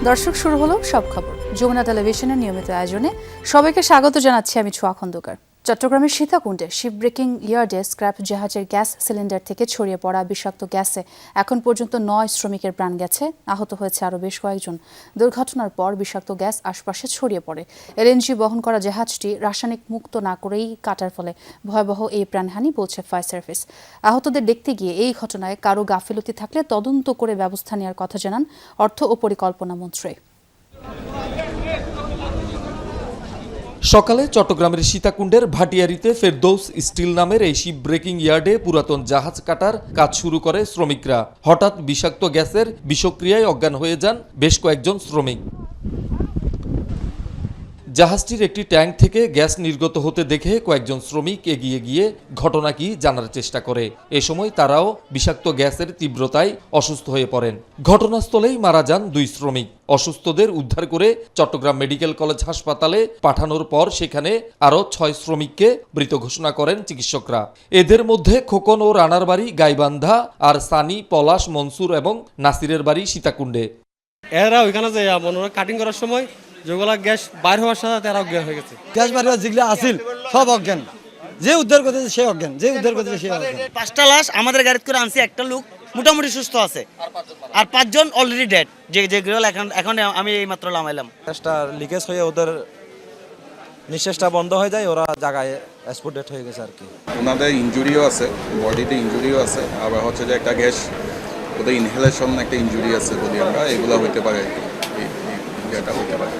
দর্শক, শুরু হলো সব খবর যমুনা টেলিভিশনের নিয়মিত আয়োজনে। সবাইকে স্বাগত জানাচ্ছি আমি ছোঁয়া খন্দকার। চট্টগ্রামের সীতাকুণ্ডে শিপ ব্রেকিং ইয়ার্ডে স্ক্র্যাপ জাহাজের গ্যাস সিলিন্ডার থেকে ছড়িয়ে পড়া বিষাক্ত গ্যাসে এখন পর্যন্ত 9 শ্রমিকের প্রাণ গেছে, আহত হয়েছে আরও বেশ কয়েকজন। দুর্ঘটনার পর বিষাক্ত গ্যাস আশপাশে ছড়িয়ে পড়ে। এলএনজি বহন করা জাহাজটি রাসায়নিক মুক্ত না করেই কাটার ফলে ভয়াবহ এই প্রাণহানি বলছে ফায়ার সার্ভিস। আহতদের দেখতে গিয়ে এই ঘটনায় কারো গাফিলতি থাকলে তদন্ত করে ব্যবস্থা নেওয়ার কথা জানান অর্থ ও পরিকল্পনা মন্ত্রী। সকালে চট্টগ্রামের সীতাকুণ্ডের ভাটিয়ারিতে ফেরদৌস স্টিল নামের এই শিপ ব্রেকিং ইয়ার্ডে পুরাতন জাহাজ কাটার কাজ শুরু করে শ্রমিকরা। হঠাৎ বিষাক্ত গ্যাসের বিষক্রিয়ায় অজ্ঞান হয়ে যান বেশ কয়েকজন শ্রমিক। জাহাজটির একটি ট্যাঙ্ক থেকে গ্যাস নির্গত হতে দেখে কয়েকজন শ্রমিক এগিয়ে গিয়ে ঘটনা কি জানার চেষ্টা করে। এ সময় তারাও বিষাক্ত গ্যাসের তীব্রতায় অসুস্থ হয়ে পড়েন। ঘটনাস্থলেই মারা যান 2 শ্রমিক। অসুস্থদের উদ্ধার করে চট্টগ্রাম মেডিকেল কলেজ হাসপাতালে পাঠানোর পর সেখানে আরও 6 শ্রমিককে মৃত ঘোষণা করেন চিকিৎসকরা। এদের মধ্যে খোকন ও রানার বাড়ি গাইবান্ধা, আর সানি, পলাশ, মনসুর এবং নাসিরের বাড়ি সীতাকুণ্ডে। এরা ওইখানে যে কাটিং করার সময় যেগুলা গ্যাস বাইর হওয়ার সাথে তারা অজ্ঞান হয়ে গেছে। গ্যাস বাইর হওয়া যেগুলো আসিল সব অজ্ঞান, যে উদ্ধার করতেছে সে অজ্ঞান, যে উদ্ধার করতেছে সে অজ্ঞান। 5টা লাশ আমাদের গাড়িতে করে আনছি, একটা লোক মোটামুটি সুস্থ আছে, আর 5 জন অলরেডি ডেড। যেগুলো এখন আমি এই মাত্র নামাইলাম। গ্যাসটা লিকেজ হয়ে ওদের নিঃশ্বাসটা বন্ধ হয়ে যায়, ওরা জায়গায় স্পট ডেথ হয়ে গেছে আর কি। ওনাদের ইনজুরিও আছে, বডিতে ইনজুরিও আছে, আবার হচ্ছে যে একটা গ্যাস ওদের ইনহেলেশন একটা ইনজুরি আছে বলি আমরা, এগুলো হইতে পারে, এটা হইতে পারে।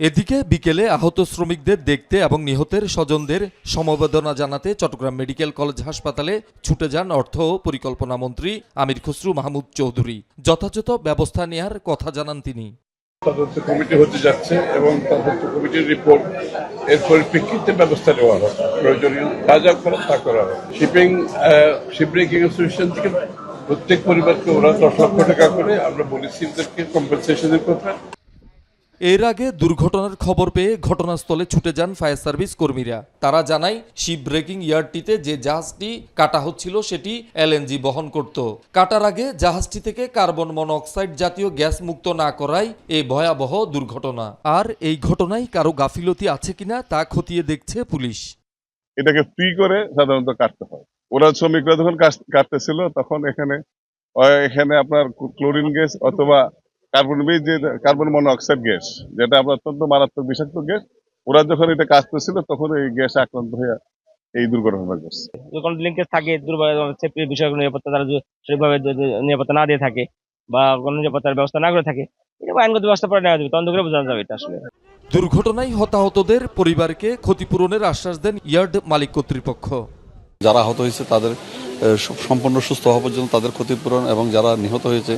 এদিকে বিকেলে আহত শ্রমিকদের দেখতে এবং নিহতের স্বজনদের সমবেদনা জানাতে চট্টগ্রাম মেডিকেল কলেজ হাসপাতালে ছুটে যান অর্থ ও পরিকল্পনা মন্ত্রী আমির খসরু মাহমুদ চৌধুরী। যথাযথ ব্যবস্থা নেওয়ার কথা জানান তিনি। তদন্ত কমিটি হতে যাচ্ছে এবং তদন্ত কমিটির রিপোর্ট এর পরিপ্রেক্ষিতে ব্যবস্থা নেওয়া হবে, প্রয়োজনীয় যা যা করা তা করা হবে। শিপ ব্রেকিং অ্যাসোসিয়েশন থেকে প্রত্যেক পরিবারকে ওরা 10 লক্ষ টাকা করে আমরা বলেছি ওদেরকে কম্পেনসেশনের কথা। এর আগে দুর্ঘটনার খবর পেয়ে ঘটনাস্থলে ছুটে যান ফায়ার সার্ভিস কর্মীরা। তারা জানায় শিপ ব্রেকিং ইয়ার্ডটিতে যে জাহাজটি কাটা হচ্ছিল সেটি এলএনজি বহন করত। কাটার আগে জাহাজটি থেকে কার্বন মনোক্সাইড জাতীয় গ্যাস মুক্ত না করায় এই ভয়াবহ দুর্ঘটনা। আর এই ঘটনায় কারো গাফিলতি আছে কিনা তা খতিয়ে দেখছে পুলিশ। এটাকে ফ্রি করে সাধারণত কাটতে হয়। ওরা শ্রমিকরা যখন কাটতেছিল তখন এখানে আপনার ক্লোরিন গ্যাস অথবা কার্বন মনোক্সাইড গ্যাস, যেটা আপনার অত্যন্ত মারাত্মক বিষাক্ত গ্যাস, ওরা যখন এটা কাটতেছিল তখন এই গ্যাস আক্রান্ত হয়ে এই দুর্ঘটনা ঘটছে। যখন লিঙ্কেজ থাকে সেফটির বিষয়গুলো নিরাপত্তা তারা সেভাবে নিরাপত্তা না দিয়ে থাকে বা কোনো নিরাপত্তার ব্যবস্থা না করে থাকে, এটা আইনগত ব্যবস্থা পরে নেওয়া যাবে, তদন্ত করে বোঝা যাবে এটা আসলে। দুর্ঘটনায় হতাহতদের পরিবারকে ক্ষতিপূরণের আশ্বাস দেন ইয়ার্ড মালিক কর্তৃপক্ষ। যারা আহত হয়েছে তাদের সম্পূর্ণ সুস্থ হওয়া পর্যন্ত তাদের ক্ষতিপূরণ, এবং যারা নিহত হয়েছে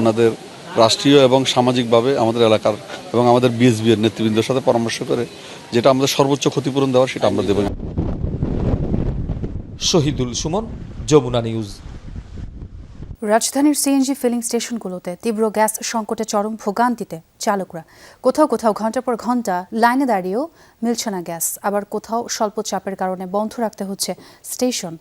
ওনাদের রাষ্ট্রীয় এবং সামাজিকভাবে আমাদের এলাকার এবং আমাদের বিএসবি এর নেতৃবৃন্দের সাথে পরামর্শ করে যেটা আমাদের সর্বোচ্চ ক্ষতিপূরণ দেওয়ার সেটা আমরা দেব। শহীদুল সুমন, যমুনা নিউজ। রাজধানীর সিএনজি ফিলিং স্টেশনগুলোতে তীব্র গ্যাস সংকটে চরম ভোগান্তিতে চালকরা। কোথাও কোথাও ঘন্টার পর ঘন্টা লাইনে দাঁড়িয়েও মিলছে না গ্যাস, আবার কোথাও স্বল্প চাপের কারণে বন্ধ রাখতে হচ্ছে স্টেশন।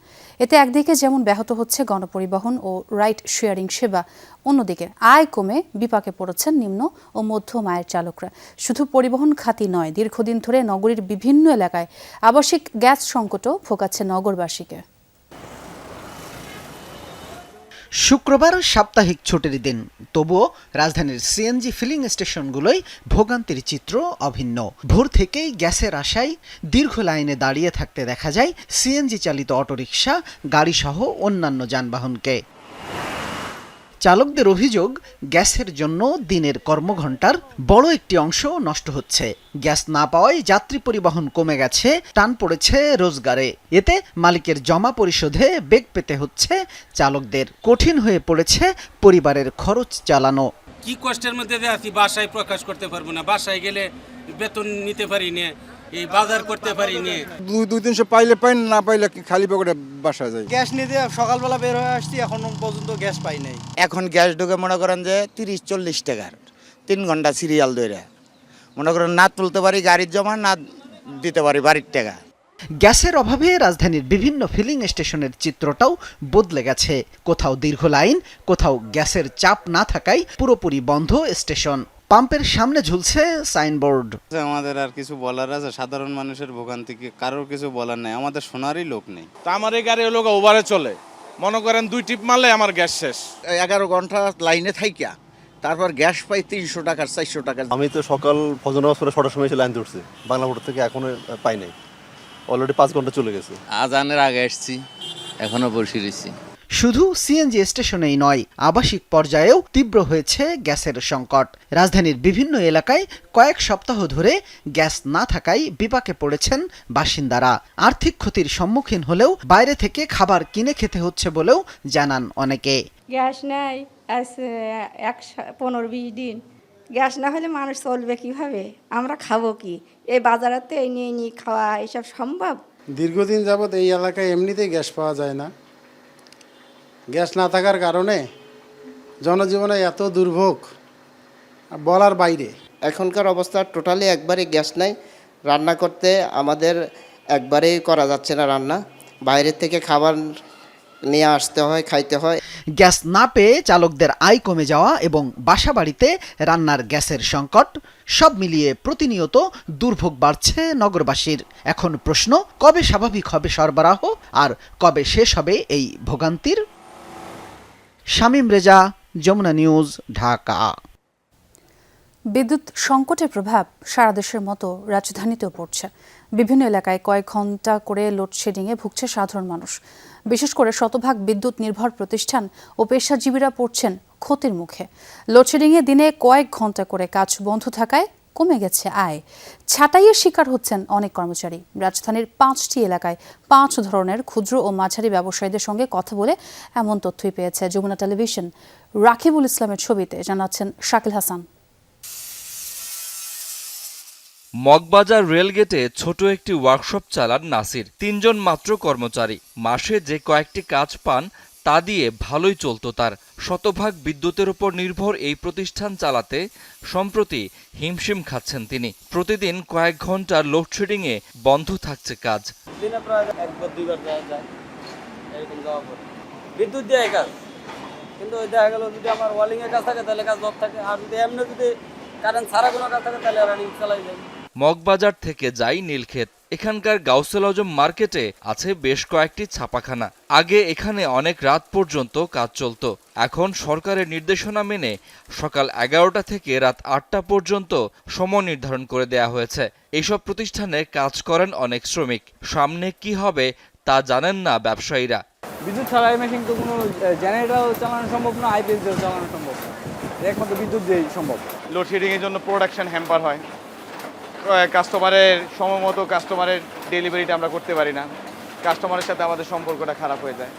এতে একদিকে যেমন ব্যাহত হচ্ছে গণপরিবহন ও রাইড শেয়ারিং সেবা, অন্যদিকে আয় কমে বিপাকে পড়েছেন নিম্ন ও মধ্যম আয়ের চালকরা। শুধু পরিবহন খাতই নয়, দীর্ঘদিন ধরে নগরীর বিভিন্ন এলাকায় আবাসিক গ্যাস সংকটও ভোগাচ্ছে নগরবাসীকে। শুক্রবার সাপ্তাহিক ছুটির দিন, তবুও রাজধানীর সিএনজি ফিলিং স্টেশনগুলোই ভোগান্তির চিত্র অভিন্ন। ভোর থেকেই গ্যাসের আশায় দীর্ঘ লাইনে দাঁড়িয়ে থাকতে দেখা যায় সিএনজি চালিত অটোরিকশা, গাড়িসহ অন্যান্য যানবাহনকে। চালকদের অভিযোগ, গ্যাসের জন্য দিনের কর্মঘণ্টার বড় একটি অংশ নষ্ট হচ্ছে। গ্যাস না পাওয়ায় যাত্রী পরিবহন কমে গেছে, টান পড়েছে রোজগারে। এতে মালিকের জমা পরিশোধে বেগ পেতে হচ্ছে চালকদের। কঠিন হয়ে পড়েছে পরিবারের খরচ চালানো। কি কষ্টের মধ্যে আছি, বাসায় প্রকাশ করতে পারবো না। বাসায় গেলে বেতন নিতে পারি না, এই বাজার করতে পারি না। 2-300 পাইলে পাই, না পাইলে খালি পকেটে বাসা যায়। গ্যাস নিতে সকালবেলা বের হয়ে আসছি, এখনো পর্যন্ত গ্যাস পাই নাই। এখন গ্যাস ঢুকে মনে করেন যে 30-40 টাকার 3 ঘন্টা সিরিয়াল ধরে, মনে করেন না তুলতে পারি গাড়ির জমা, না দিতে পারি বাড়ির টাকা। গ্যাসের অভাবে রাজধানীর বিভিন্ন ফিলিং স্টেশনের চিত্রটাও বদলে গেছে। কোথাও দীর্ঘ লাইন, কোথাও গ্যাসের চাপ না থাকায় পুরোপুরি বন্ধ স্টেশন। পাম্পের সামনে ঝুলছে সাইনবোর্ড। আমাদের আর কিছু বলার আছে? সাধারণ মানুষের ভোগান্তিকে কারোর কিছু বলার নেই, আমাদের শোনারই লোক নেই। তা আমার এই গাড়ি হলো ওভারে চলে, মনে করেন 2 টিপ মারলে আমার গ্যাস শেষ। 11 ঘন্টা লাইনে থাইকা তারপর গ্যাস পাই 300 টাকার 400 টাকা। আমি তো সকাল ফজর নামাজ পড়ে 6টার সময় এসে লাইন ধরছি, বাংলা মোটর থেকে এখনো পাই নাই, অলরেডি 5 ঘন্টা চলে গেছে। আজানের আগে আসছি, এখনো বসে রয়েছি। শুধু সিএনজি স্টেশনেই নয়, আবাসিক পর্যায়েও তীব্র হয়েছে গ্যাসের সংকট। রাজধানীর বিভিন্ন এলাকায় কয়েক সপ্তাহ ধরে গ্যাস না থাকায় বিপাকে পড়েছেন বাসিন্দারা। আর্থিক ক্ষতির সম্মুখীন হলেও বাইরে থেকে খাবার কিনে খেতে হচ্ছে বলেও জানান অনেকে। গ্যাস নেই 15-20 দিন, গ্যাস না হলে মানুষ চলবে কিভাবে? আমরা খাবো কি? এই বাজারেতে এই নিয়ে খাওয়া এসব সম্ভব? দীর্ঘদিন যাবৎ এই এলাকায় এমনিতেই গ্যাস পাওয়া যায় না। গ্যাস না থাকার কারণে জনজীবনে এত দুর্ভোগ বলার বাইরে। এখনকার অবস্থা টোটালি একবারে গ্যাস নাই, রান্না করতে আমাদের একবারেই করা যাচ্ছে না রান্না, বাইরে থেকে খাবার নিয়ে আসতে হয়, খাইতে হয়। গ্যাস না পেয়ে চালকদের আয় কমে যাওয়া এবং বাসাবাড়িতে রান্নার গ্যাসের সংকট, সব মিলিয়ে প্রতিনিয়ত দুর্ভোগ বাড়ছে নগরবাসীর। এখন প্রশ্ন, কবে স্বাভাবিক হবে সরবরাহ আর কবে শেষ হবে এই ভোগান্তির? শামীম রেজা, যমুনা নিউজ, ঢাকা। বিদ্যুৎ সংকটের প্রভাব সারা দেশের মতো রাজধানীতেও পড়ছে। বিভিন্ন এলাকায় কয়েক ঘন্টা করে লোডশেডিংয়ে ভুগছে সাধারণ মানুষ। বিশেষ করে শতভাগ বিদ্যুৎ নির্ভর প্রতিষ্ঠান ও পেশাজীবীরা পড়ছেন ক্ষতির মুখে। লোডশেডিংয়ে দিনে কয়েক ঘন্টা করে কাজ বন্ধ থাকায় কমে গেছে আয়। ছাঁটাইয়ের শিকার হচ্ছেন অনেক কর্মচারী। রাজধানীর 5টি এলাকায় 5 ধরনের ক্ষুদ্র ও মাঝারি ব্যবসায়ীদের সঙ্গে কথা বলে এমন তথ্যই পেয়েছে যমুনা টেলিভিশন। রাকিবুল ইসলামের ছবিতে জানাচ্ছেন শাকিল হাসান। মগবাজার রেলগেটে ছোট একটি ওয়ার্কশপ চালান নাসির। 3 জন মাত্র কর্মচারী। মাসে যে কয়েকটি কাজ পান তা দিয়ে ভালোই চলত তার। শতভাগ বিদ্যুতের উপর নির্ভর এই প্রতিষ্ঠান চালাতে সম্প্রতি হিমশিম খাচ্ছেন তিনি। প্রতিদিন কয়েক ঘন্টা লোডশেডিংয়ে বন্ধ থাকছে কাজ। দিনে প্রায় 1-2 বার যায়, এরকম যাওয়া পড়ে। বিদ্যুৎ দিয়ে কাজ, কিন্তু ওই দেখা গেল যদি আমার ওয়ালিং এর কাজ থাকে তাহলে কাজ অফ থাকে, আর যদি এমনি যদি কারেন্ট ছাড়া কোনো কাজ থাকে তাহলে রানিং চালাই যায়। মগবাজার থেকে যাই নীলক্ষেত। এখানকার গাউসুল আজম মার্কেটে আছে বেশ কয়েকটি ছাপাখানা। আগে এখানে অনেক রাত পর্যন্ত কাজ চলত। এখন সরকারের নির্দেশনা মেনে সকাল 11টা থেকে রাত 8টা পর্যন্ত সময় নির্ধারণ করে দেয়া হয়েছে। এইসব প্রতিষ্ঠানে কাজ করেন অনেক শ্রমিক। সামনে কি হবে তা জানেন না ব্যবসায়ীরা। বিদ্যুৎ ছাড়া এই মেশিন তো কোনো জেনারেটরও চালানো সম্ভব না, আইপিএস দিয়েও চালানো সম্ভব না, একমাত্র বিদ্যুৎ দিয়েই সম্ভব। লোডশেডিংয়ের জন্য প্রোডাকশন হ্যাম্পার হয়, কাস্টমারের সময়মতো কাস্টমারের ডেলিভারিটা আমরা করতে পারি না, কাস্টমারের সাথে আমাদের সম্পর্কটা খারাপ হয়ে যায়।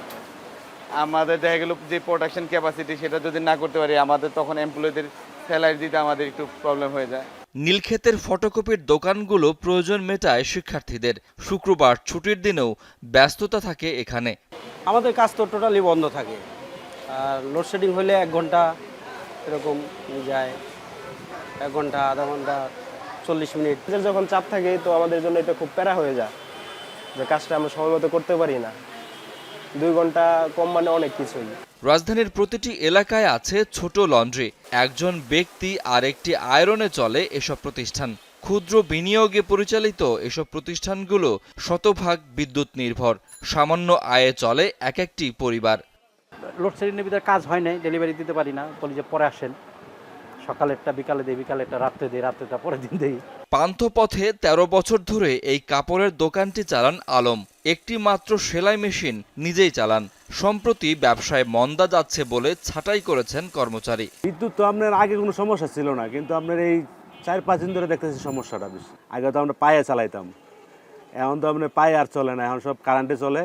আমাদের দেখা গেল যে প্রোডাকশন ক্যাপাসিটি সেটা যদি না করতে পারি, আমাদের তখন এমপ্লয়ীদের স্যালারি দিতে আমাদের একটু প্রবলেম হয়ে যায়। নীলক্ষেতের ফটোকপির দোকানগুলো প্রয়োজন মেটায় শিক্ষার্থীদের। শুক্রবার ছুটির দিনেও ব্যস্ততা থাকে এখানে। আমাদের কাজ তো টোটালি বন্ধ থাকে, আর লোডশেডিং হলে 1 ঘন্টা এরকম যায়, 1 ঘন্টা, আধা ঘন্টা, 40 মিনিট। যখন চাপ থাকে তো আমাদের জন্য এটা খুব প্যারা হয়ে যায় যে কাজটা আমরা সময় মতো করতে পারি না। 2 ঘন্টা কম মানে অনেক কিছুই। রাজধানীর প্রতিটি এলাকায় আছে ছোট লন্ড্রি। একজন ব্যক্তি আর একটি আয়রনে চলে এসব প্রতিষ্ঠান। ক্ষুদ্র বিনিয়োগে পরিচালিত এসব প্রতিষ্ঠানগুলো শতভাগ বিদ্যুৎ নির্ভর। সামান্য আয়ে চলে এক একটি পরিবার। লোডশেডিংয়ের ভিতরে কাজ হয় নাই, ডেলিভারি দিতে পারি না, বলি যে পরে আসেন, সকালেরটা বিকালে দেই, বিকালেরটা রাত্রে দেই, রাত্রেটা পরের দিন দেই। পান্থপথে 13 বছর ধরে এই কাপড়ের দোকানটি চালান আলম। একটি মাত্র সেলাই মেশিন নিজেই চালান। সম্প্রতি ব্যবসায় মন্দা যাচ্ছে বলে ছাঁটাই করেছেন কর্মচারী। বিদ্যুৎ তো আপনার আগে কোনো সমস্যা ছিল না, কিন্তু আপনার এই 4-5 দিন ধরে দেখতেছি সমস্যাটা বেশি। আগে তো আমরা পায়ে চালাইতাম, এখন তো আপনার পায়ে আর চলে না, এখন সব কারেন্টে চলে।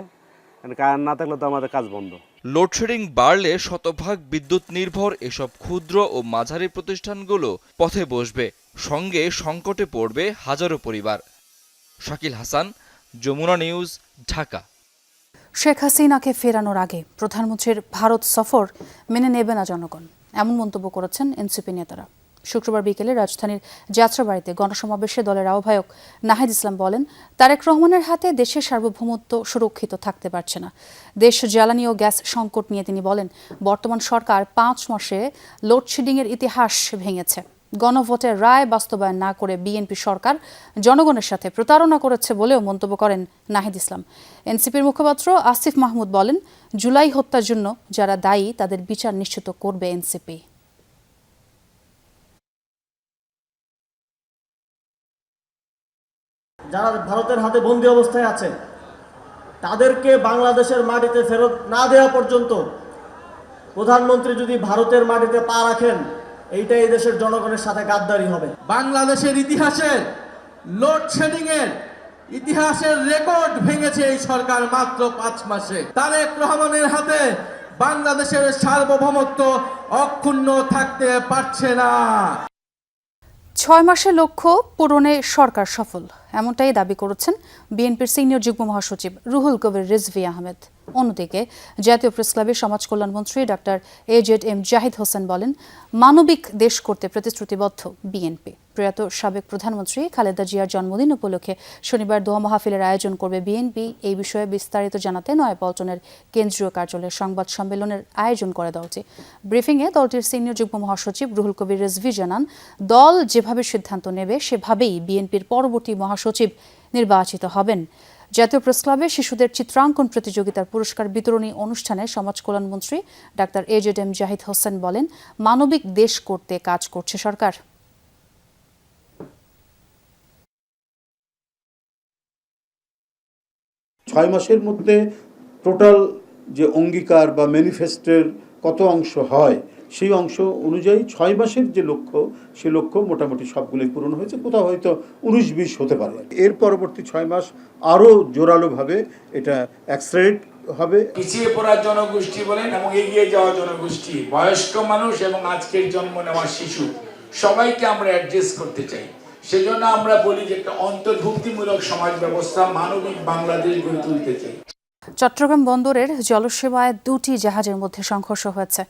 কারেন্ট না থাকলে তো আমাদের কাজ বন্ধ। লোডশেডিং বাড়লে শতভাগ বিদ্যুৎ নির্ভর এসব ক্ষুদ্র ও মাঝারি প্রতিষ্ঠানগুলো পথে বসবে। সঙ্গে সংকটে পড়বে হাজারো পরিবার। শাকিল হাসান, যমুনা নিউজ, ঢাকা। শেখ হাসিনাকে ফেরানোর আগে প্রধানমন্ত্রীর ভারত সফর মেনে নেবে না জনগণ, এমন মন্তব্য করেছেন এনসিপি নেতারা। শুক্রবার বিকেলে রাজধানীর যাত্রাবাড়িতে গণসমাবেশে দলের আহ্বায়ক নাহিদ ইসলাম বলেন, তারেক রহমানের হাতে দেশের সার্বভৌমত্ব সুরক্ষিত থাকতে পারছে না। দেশ জ্বালানি ও গ্যাস সংকট নিয়ে তিনি বলেন, বর্তমান সরকার 5 মাসে লোডশেডিংয়ের ইতিহাস ভেঙেছে। গণভোটের রায় বাস্তবায়ন না করে বিএনপি সরকার জনগণের সাথে প্রতারণা করেছে বলেও মন্তব্য করেন নাহিদ ইসলাম। এনসিপির মুখপাত্র আসিফ মাহমুদ বলেন, জুলাই হত্যার জন্য যারা দায়ী তাদের বিচার নিশ্চিত করবে এনসিপি। যারা ভারতের হাতে বন্দী অবস্থায় আছেন তাদেরকে বাংলাদেশের মাটিতে ফেরত না দেওয়া পর্যন্ত প্রধানমন্ত্রী যদি ভারতের মাটিতে পা রাখেন, এইটা এই দেশের জনগণের সাথে গাদ্দারি হবে। বাংলাদেশের ইতিহাসের লোডশেডিং এর ইতিহাসের রেকর্ড ভেঙেছে এই সরকার মাত্র 5 মাসে। তারেক রহমানের হাতে বাংলাদেশের সার্বভৌমত্ব অক্ষুণ্ণ থাকতে পারছে না। 6 মাসের লক্ষ্য পূরণে সরকার সফল, এমনটাই দাবি করেছেন বিএনপির সিনিয়র যুগ্ম মহাসচিব রুহুল কবির রিজভী আহমেদ। অন্যদিকে জাতীয় প্রেসক্লাবের সমাজ কল্যাণমন্ত্রী ডাক্তার AJM জাহিদ হোসেন বলেন, মানবিক দেশ করতে প্রতিশ্রুতিবদ্ধ বিএনপি। প্রয়াত সাবেক প্রধানমন্ত্রী খালেদা জিয়ার জন্মদিন উপলক্ষে শনিবার দোয়া মাহফিলের আয়োজন করবে বিএনপি। এই বিষয়ে বিস্তারিত জানাতে নয়াপল্টনের কেন্দ্রীয় কার্যালয়ে সংবাদ সম্মেলনের আয়োজন করে দলটি। ব্রিফিংয়ে দলটির সিনিয়র যুগ্ম মহাসচিব রুহুল কবির রিজভী জানান, দল যেভাবে সিদ্ধান্ত নেবে সেভাবেই বিএনপির পরবর্তী মহাসচিব নির্বাচিত হবেন। জাতীয় প্রেসক্লাবে শিশুদের চিত্রাঙ্কন প্রতিযোগিতার পুরস্কার বিতরণী অনুষ্ঠানে সমাজ কল্যাণমন্ত্রী ডাক্তার AJM জাহিদ হোসেন বলেন, মানবিক দেশ করতে কাজ করছে সরকার। ছয় মাসের মধ্যে টোটাল যে অঙ্গীকার বা ম্যানিফেস্টোর কত অংশ হয়, সেই অংশ অনুযায়ী 6 মাসের যে লক্ষ্য, সে লক্ষ্য মোটামুটি সবগুলোই পূরণ হয়েছে। কোথাও হয়তো 19-20 হতে পারে। এর পরবর্তী 6 মাস আরও জোরালোভাবে এটা অ্যাক্সেলারেট হবে। পিছিয়ে পড়া জনগোষ্ঠী বলেন এবং এগিয়ে যাওয়া জনগোষ্ঠী, বয়স্ক মানুষ এবং আজকের জন্ম নেওয়া শিশু, সবাইকে আমরা অ্যাড্রেস করতে চাই। সেজন্য আমরা বলি যে একটা অন্তর্ভুক্তিমূলক সমাজ ব্যবস্থা, মানবিক বাংলাদেশ গড়ে তুলতে চাই। চট্টগ্রাম বন্দরের জলসেবায় 2টি জাহাজের মধ্যে সংঘর্ষ হয়েছে।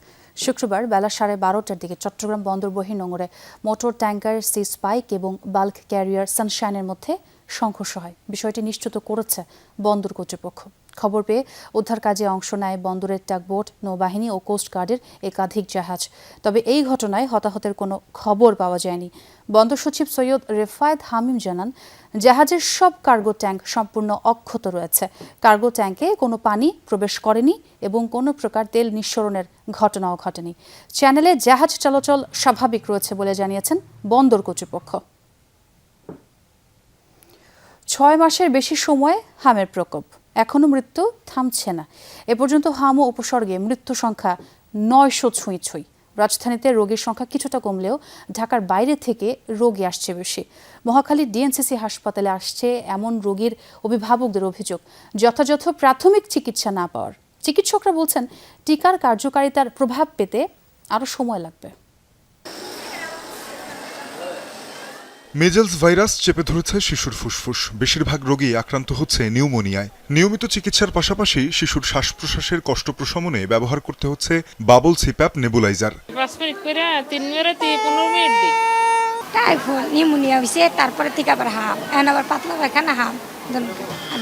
শুক্রবার বেলা 12:30টার দিকে চট্টগ্রাম বন্দর বহির্নোঙরে মোটর ট্যাঙ্কার সি স্পাইক এবং বাল্ক ক্যারিয়ার সানশাইনের মধ্যে সংঘর্ষ হয়। বিষয়টি নিশ্চিত করেছে বন্দর কর্তৃপক্ষ। খবর পেয়ে উদ্ধার কাজে অংশ নেয় বন্দরের টাগবোট, নৌবাহিনী ও কোস্টগার্ডের একাধিক জাহাজ। তবে এই ঘটনায় হতাহতের কোনো খবর পাওয়া যায়নি। বন্দর সচিব সৈয়দ রেফায়েত হামিম জানান, জাহাজের সব কার্গো ট্যাঙ্ক সম্পূর্ণ অক্ষত রয়েছে। কার্গো ট্যাঙ্কে কোনো পানি প্রবেশ করেনি এবং কোনো প্রকার তেল নিঃসরণের ঘটনাও ঘটেনি। চ্যানেলে জাহাজ চলাচল স্বাভাবিক রয়েছে বলে জানিয়েছেন বন্দর কর্তৃপক্ষ। 6 মাসের বেশি সময় হামের প্রকোপ, এখনও মৃত্যু থামছে না। এ পর্যন্ত হাম ও উপসর্গে মৃত্যু সংখ্যা 900 ছুঁই। রাজধানীতে রোগীর সংখ্যা কিছুটা কমলেও ঢাকার বাইরে থেকে রোগী আসছে বেশি। মহাখালী ডিএনসিসি হাসপাতালে আসছে এমন রোগীর অভিভাবকদের অভিযোগ, যথাযথ প্রাথমিক চিকিৎসা না পাওয়ার। চিকিৎসকরা বলছেন, টিকার কার্যকারিতার প্রভাব পেতে আরও সময় লাগবে। মেজেলস ভাইরাস চেপে ধরেছে শিশুর ফুসফুস। বেশিরভাগ রোগী আক্রান্ত হচ্ছে নিউমোনিয়ায়। নিয়মিত চিকিৎসার পাশাপাশি শিশুর শ্বাস প্রশ্বাসের কষ্ট প্রশমনে ব্যবহার করতে হচ্ছে bubble CPAP nebuliser. Typhoid pneumonia হয়েছে, তারপরে থেকে আবার হাম, আবার পাতলা পায়খানা, হাম,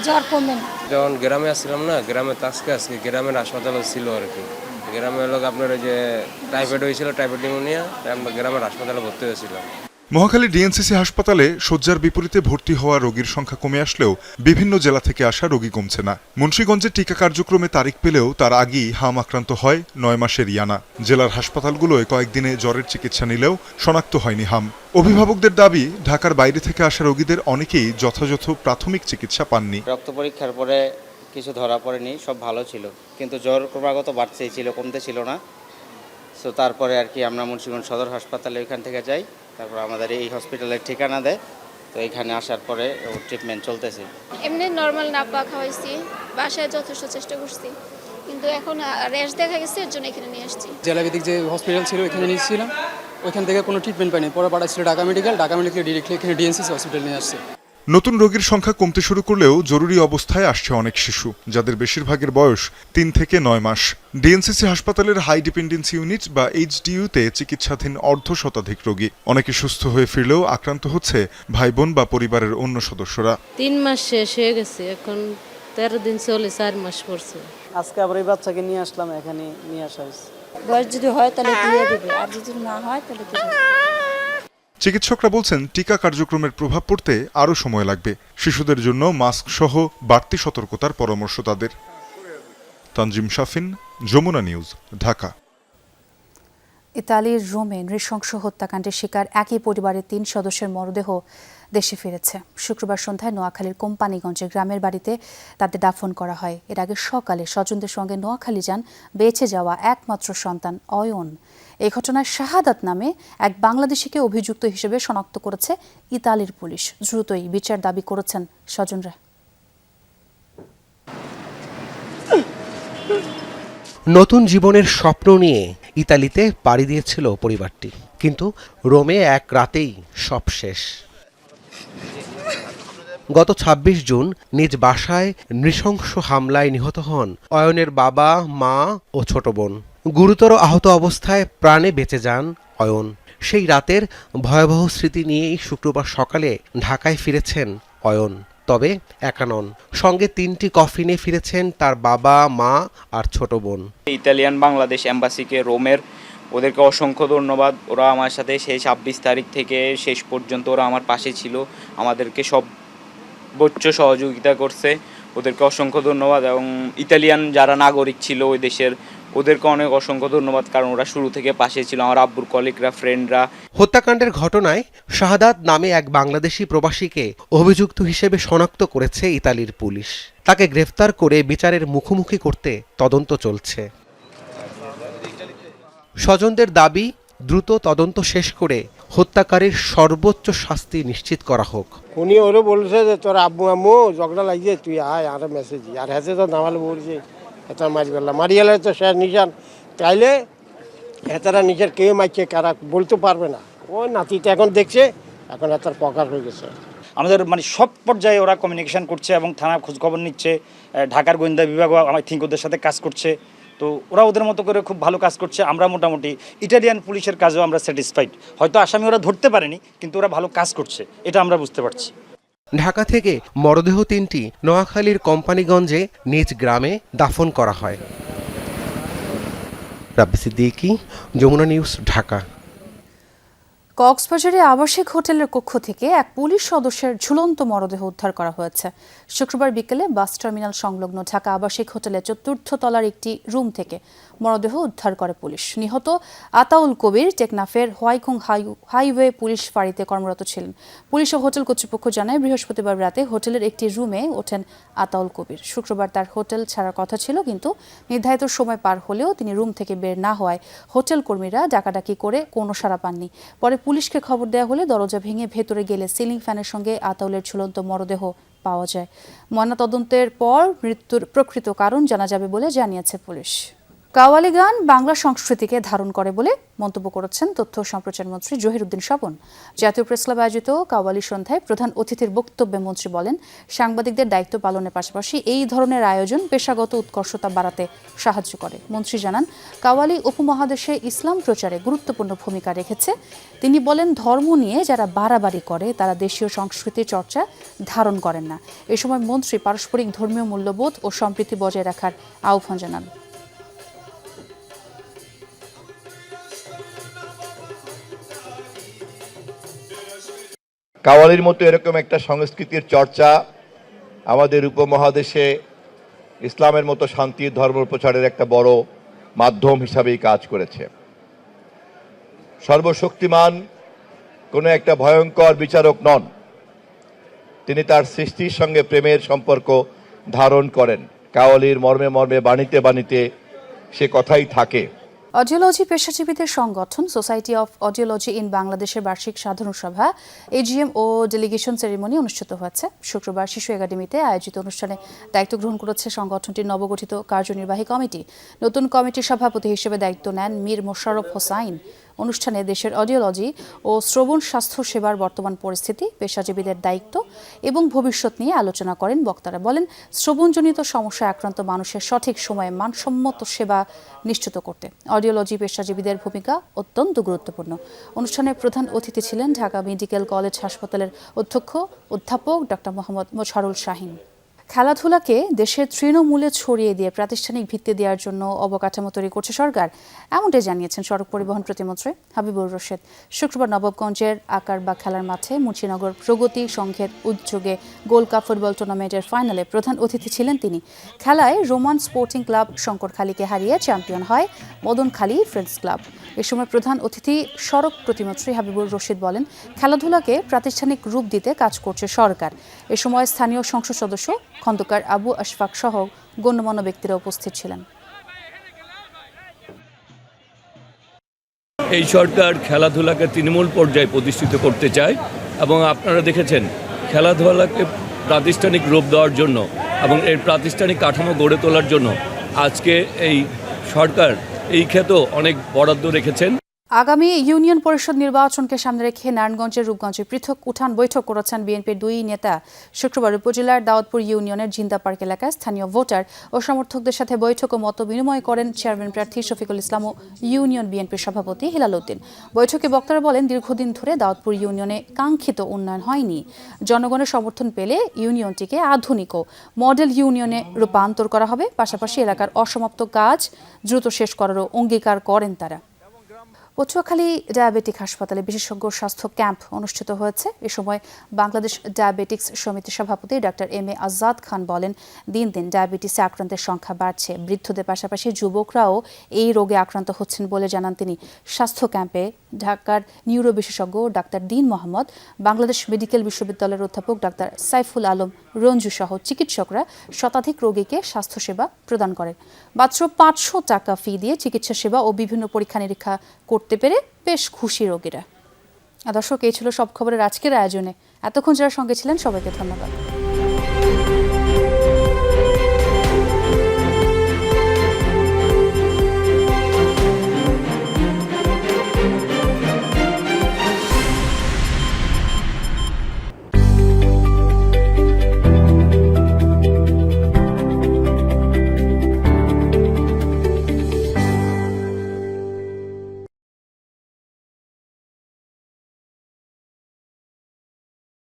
জ্বর কমে না। যখন গ্রামে আসছিলাম না, গ্রামে আজকে গ্রামের হাসপাতালে ছিল আর কি। গ্রামের লোক আপনার যে টাইফয়েড হয়েছিল, টাইফয়েড নিউমোনিয়া, আমরা গ্রামের হাসপাতালে ভর্তি হয়েছিলাম। মহাখালী ডিএনসিসি হাসপাতালে শয্যার বিপরীতে ভর্তি হওয়া রোগীর সংখ্যা কমে আসলেও বিভিন্ন জেলা থেকে আসা রোগী কমছে না। মুন্সিগঞ্জে টিকা কার্যক্রমে তারিখ পেলেও তার আগেই হাম আক্রান্ত হয় 9 মাসের ইয়ানা। জেলার হাসপাতালগুলোয় কয়েকদিনে জ্বরের চিকিৎসা নিলেও শনাক্ত হয়নি হাম। অভিভাবকদের দাবি, ঢাকার বাইরে থেকে আসা রোগীদের অনেকেই যথাযথ প্রাথমিক চিকিৎসা পাননি। রক্ত পরীক্ষার পরে কিছু ধরা পড়েনি, সব ভালো ছিল, কিন্তু জ্বর ক্রমাগত বাড়তেই ছিল, কমতে ছিল না। সো তারপরে আর কি আমরা মুন্সিগঞ্জ সদর হাসপাতালে ওইখান থেকে যাই, তারপর আমাদের এই হসপিটালের ঠিকানা দেয়, তো এখানে আসার পরে ওর ট্রিটমেন্ট চলতেছে। এমনি নর্মাল নাপা খাওয়াইছি, বাসায় যথেষ্ট চেষ্টা করছি, কিন্তু এখন র্যাশ দেখা গেছে, এর জন্য এখানে নিয়ে আসছি। জেলাভিত্তিক যে হসপিটাল ছিল ওইখানে নিয়েছিলাম, ওইখান থেকে কোনো ট্রিটমেন্ট পাইনি, পরে পাঠাচ্ছিল ঢাকা মেডিকেল ডিরেক্টলি এখানে ডিএনসিসি হসপিটাল নিয়ে আসছে। নতুন রোগীর সংখ্যা কমতে শুরু করলেও জরুরি অবস্থায় আসছে অনেক শিশু, যাদের বেশিরভাগের বয়স 3 থেকে 9 মাস। ডিএনসিসি হাসপাতালের হাই ডিপেন্ডেন্সি ইউনিট বা এইচডিইউতে চিকিৎসাধীন অর্ধশতাধিক রোগী। অনেকে সুস্থ হয়ে ফিরলেও আক্রান্ত হচ্ছে ভাই বোন বা পরিবারের অন্য সদস্যরা। 3 মাস শেষ হয়ে গেছে, এখন 13 দিন চলে, 4 মাস পড়ছে। আজকে আবার এই বাচ্চাকে নিয়ে আসলাম, এখানে নিয়ে আসা হয়েছে। বয়স যদি হয় তাহলে দিয়ে দেবে, আর যদি না হয় তাহলে দেবে। চিকিৎসকরা বলছেন টিকা কার্যক্রমের প্রভাব পড়তে আরও সময় লাগবে। শিশুদের জন্য মাস্ক সহ বাড়তি সতর্কতার পরামর্শ তাদের। তানজিম শাফিন, যমুনা নিউজ, ঢাকা। ইতালির রোমে নৃশংস হত্যাকাণ্ডের শিকার একই পরিবারের 3 সদস্যের মরদেহ দেশে ফিরেছে। শুক্রবার সন্ধ্যায় নোয়াখালীর কোম্পানিগঞ্জের গ্রামের বাড়িতে তাদের দাফন করা হয়। এর আগে সকালে স্বজনদের সঙ্গে নোয়াখালী যান বেঁচে যাওয়া একমাত্র সন্তান অয়ন। এই ঘটনায় শাহাদাত নামে এক বাংলাদেশিকে অভিযুক্ত হিসেবে শনাক্ত করেছে ইতালির পুলিশ। দ্রুতই বিচার দাবি করেছেন স্বজনরা। নতুন জীবনের স্বপ্ন নিয়ে ইতালিতে পাড়ি দিয়েছিল পরিবারটি, কিন্তু রোমে এক রাতেই সব শেষ। গত 26 জুন নিজ বাসায় নৃশংস হামলায় নিহত হন অয়নের বাবা, মা ও ছোট বোন। গুরুতর আহত অবস্থায় প্রাণে বেঁচে যান অয়ন। সেই রাতের ভয়াবহ স্মৃতি নিয়েই শুক্রবার সকালে ঢাকায় ফিরেছেন অয়ন। তবে একা নন, সঙ্গে 3টি কফিনে ফিরেছেন তার বাবা, মা আর ছোট বোন। ইতালিয়ান বাংলাদেশ এম্বাসিকে রোমের, ওদেরকে অসংখ্য ধন্যবাদ। ওরা আমার সাথে সেই 26 তারিখ থেকে শেষ পর্যন্ত ওরা আমার পাশে ছিল, আমাদেরকে সর্বোচ্চ সহযোগিতা করছে। ওদেরকে অসংখ্য ধন্যবাদ। এবং ইতালিয়ান যারা নাগরিক ছিল ওই দেশের, ওদেরকে অনেক অসংখ্য ধন্যবাদ, কারণ ওরা শুরু থেকে পাশে ছিল, আমার আব্বুর কলিগরা, ফ্রেন্ডরা। হত্যাকাণ্ডের ঘটনায় শাহাদাত নামে এক বাংলাদেশি প্রবাসীকে অভিযুক্ত হিসেবে শনাক্ত করেছে ইতালির পুলিশ। তাকে গ্রেফতার করে বিচারের মুখোমুখি করতে তদন্ত চলছে। স্বজনদের দাবি, দ্রুত তদন্ত শেষ করে হত্যাকারীর সর্বোচ্চ শাস্তি নিশ্চিত করা হোক। উনি ওরও বলছে যে তোর আব্বু আম্মু ঝগড়া লাগিয়ে তুই আয়, আর মেসেজ আর হেসে তো নামালে বলছে এটা মারি গেলাম, মারি গেলে তো শেষ নিশান। তাইলে এতারা নিজের কেউ মাইকে কারা বলতে পারবে না। ওই নাতিটা এখন দেখছে, এখন এতার প্রকার হয়ে গেছে। আমাদের মানে সব পর্যায়ে ওরা কমিউনিকেশন করছে এবং থানা খোঁজখবর নিচ্ছে। ঢাকার গোয়েন্দা বিভাগও আই থিঙ্ক ওদের সাথে কাজ করছে। তো ওরা ওদের মতো করে খুব ভালো কাজ করছে। আমরা মোটামুটি ইটালিয়ান পুলিশের কাজেও আমরা স্যাটিসফাইড। হয়তো আসামি ওরা ধরতে পারেনি, কিন্তু ওরা ভালো কাজ করছে, এটা আমরা বুঝতে পারছি। ঢাকা থেকে মরদেহ 3টি নোয়াখালীর কোম্পানিগঞ্জে নিজ গ্রামে দাফন করা হয়। রাব্বি সিদ্দিকী, যমুনা নিউজ, ঢাকা। কক্সবাজারে আবাসিক হোটেলের কক্ষ থেকে এক পুলিশ সদস্যের ঝুলন্ত মরদেহ উদ্ধার করা হয়েছে। শুক্রবার বিকেলে বাস টার্মিনাল সংলগ্ন ঢাকা আবাসিক হোটেলের 4র্থ তলার একটি রুম থেকে মরদেহ উদ্ধার করে পুলিশ। নিহত আতাউল কবির টেকনাফের হোয়াইকুং হাইওয়ে পুলিশ ফাঁড়িতে কর্মরত ছিলেন। পুলিশ ও হোটেল কর্তৃপক্ষ জানায়, বৃহস্পতিবার রাতে হোটেলের একটি রুমে ওঠেন আতাউল কবির। শুক্রবার তার হোটেল ছাড়ার কথা ছিল, কিন্তু নির্ধারিত সময় পার হলেও তিনি রুম থেকে বের না হওয়ায় হোটেল কর্মীরা ডাকাডাকি করে কোনো সাড়া পাননি। পরে পুলিশকে খবর দেওয়া হলে দরজা ভেঙে ভেতরে গেলে সিলিং ফ্যানের সঙ্গে আতাউলের ঝুলন্ত মরদেহ পাওয়া যায়। ময়নাতদন্তের পর মৃত্যুর প্রকৃত কারণ জানা যাবে বলে জানিয়েছে পুলিশ। কাওয়ালি গান বাংলা সংস্কৃতিকে ধারণ করে বলে মন্তব্য করেছেন তথ্য ও সম্প্রচার মন্ত্রী জহিরুদ্দিন স্বপন। জাতীয় প্রেসক্লাবে আয়োজিত কাওয়ালি সন্ধ্যায় প্রধান অতিথির বক্তব্যে মন্ত্রী বলেন, সাংবাদিকদের দায়িত্ব পালনের পাশাপাশি এই ধরনের আয়োজন পেশাগত উৎকর্ষতা বাড়াতে সাহায্য করে। মন্ত্রী জানান, কাওয়ালি উপমহাদেশে ইসলাম প্রচারে গুরুত্বপূর্ণ ভূমিকা রেখেছে। তিনি বলেন, ধর্ম নিয়ে যারা বাড়াবাড়ি করে তারা দেশীয় সংস্কৃতির চর্চা ধারণ করেন না। এ সময় মন্ত্রী পারস্পরিক ধর্মীয় মূল্যবোধ ও সম্প্রীতি বজায় রাখার আহ্বান জানান। কাওয়ালির মতো এরকম একটা সংস্কৃতির চর্চা আমাদের উপমহাদেশে ইসলামের মতো শান্তির ধর্ম প্রচারের একটা বড় মাধ্যম হিসাবেই কাজ করেছে। সর্বশক্তিমান কোনো একটা ভয়ঙ্কর বিচারক নন, তিনি তার সৃষ্টির সঙ্গে প্রেমের সম্পর্ক ধারণ করেন। কাওয়ালির মর্মে মর্মে বাণীতে বাণীতে সে কথাই থাকে। অডিওলজি পেশাজীবীদের সংগঠন সোসাইটি অফ অডিওলজি ইন বাংলাদেশের বার্ষিক সাধারণ সভা, এজিএম ও ডেলিগেশন সেরিমনি অনুষ্ঠিত হয়েছে। শুক্রবার শিশু একাডেমিতে আয়োজিত অনুষ্ঠানে দায়িত্ব গ্রহণ করেছে সংগঠনটির নবগঠিত কার্যনির্বাহী কমিটি। নতুন কমিটির সভাপতি হিসেবে দায়িত্ব নেন মীর মোশাররফ হোসাইন। অনুষ্ঠানে দেশের অডিওলজি ও শ্রবণ স্বাস্থ্য সেবার বর্তমান পরিস্থিতি, পেশাজীবীদের দায়িত্ব এবং ভবিষ্যৎ নিয়ে আলোচনা করেন বক্তারা। বলেন, শ্রবণজনিত সমস্যায় আক্রান্ত মানুষের সঠিক সময়ে মানসম্মত সেবা নিশ্চিত করতে অডিওলজি পেশাজীবীদের ভূমিকা অত্যন্ত গুরুত্বপূর্ণ। অনুষ্ঠানে প্রধান অতিথি ছিলেন ঢাকা মেডিকেল কলেজ হাসপাতালের অধ্যাপক ডক্টর মোহাম্মদ মোছারুল শাহীন। খেলাধুলাকে দেশের তৃণমূলে ছড়িয়ে দিয়ে প্রাতিষ্ঠানিক ভিত্তি দেওয়ার জন্য অবকাঠামো তৈরি করছে সরকার, এমনটাই জানিয়েছেন সড়ক পরিবহন প্রতিমন্ত্রী হাবিবুর রশিদ। শুক্রবার নবাবগঞ্জের আকারবাগ খেলার মাঠে মুন্সিনগর প্রগতি সংঘের উদ্যোগে গোল্ড কাপ ফুটবল টুর্নামেন্টের ফাইনালে প্রধান অতিথি ছিলেন তিনি। খেলায় রোমান স্পোর্টিং ক্লাব শঙ্করখালীকে হারিয়ে চ্যাম্পিয়ন হয় মদনখালী ফ্রেন্ডস ক্লাব। এ সময় প্রধান অতিথি সড়ক প্রতিমন্ত্রী হাবিবুর রশিদ বলেন, খেলাধুলাকে প্রাতিষ্ঠানিক রূপ দিতে কাজ করছে সরকার। এ সময় স্থানীয় সংসদ সদস্য খন্দকার আবু আশফাক সহ গণ্যমান্য ব্যক্তিরা উপস্থিত ছিলেন। এই সরকার খেলাধুলাকে তৃণমূল পর্যায়ে প্রতিষ্ঠিত করতে চায় এবং আপনারা দেখেছেন খেলাধুলাকে প্রাতিষ্ঠানিক রূপ দেওয়ার জন্য এবং এর প্রাতিষ্ঠানিক কাঠামো গড়ে তোলার জন্য আজকে এই সরকার এই ক্ষেত্রেও অনেক বরাদ্দ রেখেছেন। আগামী ইউনিয়ন পরিষদ নির্বাচনকে সামনে রেখে নারায়ণগঞ্জের রূপগঞ্জে পৃথক উঠান বৈঠক করেছেন বিএনপির দুই নেতা। শুক্রবার উপজেলার দাউদপুর ইউনিয়নের জিন্দা পার্ক এলাকায় স্থানীয় ভোটার ও সমর্থকদের সাথে বৈঠক ও মত বিনিময় করেন চেয়ারম্যান প্রার্থী শফিকুল ইসলাম ও ইউনিয়ন বিএনপির সভাপতি হিলাল উদ্দিন। বৈঠকে বক্তারা বলেন, দীর্ঘদিন ধরে দাউদপুর ইউনিয়নে কাঙ্ক্ষিত উন্নয়ন হয়নি। জনগণের সমর্থন পেলে ইউনিয়নটিকে আধুনিক ও মডেল ইউনিয়নে রূপান্তর করা হবে। পাশাপাশি এলাকার অসমাপ্ত কাজ দ্রুত শেষ করারও অঙ্গীকার করেন তারা। পটুয়াখালী ডায়াবেটিক হাসপাতালে বিশেষজ্ঞ স্বাস্থ্য ক্যাম্প অনুষ্ঠিত হয়েছে। এ সময় বাংলাদেশ ডায়াবেটিক্স সমিতির সভাপতি ডক্টর এম এ আজাদ খান বলেন, দিন দিন ডায়াবেটিসে আক্রান্তের সংখ্যা বাড়ছে। বৃদ্ধদের পাশাপাশি যুবকরাও এই রোগে আক্রান্ত হচ্ছেন বলে জানান তিনি। স্বাস্থ্য ক্যাম্পে ঢাকার নিউরো বিশেষজ্ঞ ডাক্তার দীন মোহাম্মদ, বাংলাদেশ মেডিকেল বিশ্ববিদ্যালয়ের অধ্যাপক ডাক্তার সাইফুল আলম রঞ্জু সহ চিকিৎসকরা শতাধিক রোগীকে স্বাস্থ্যসেবা প্রদান করেন। মাত্র 500 টাকা ফি দিয়ে চিকিৎসা সেবা ও বিভিন্ন পরীক্ষা নিরীক্ষা করতে পেরে বেশ খুশি রোগীরা। দর্শক, এই ছিল সব খবরের আজকের আয়োজনে। এতক্ষণ যারা সঙ্গে ছিলেন সবাইকে ধন্যবাদ।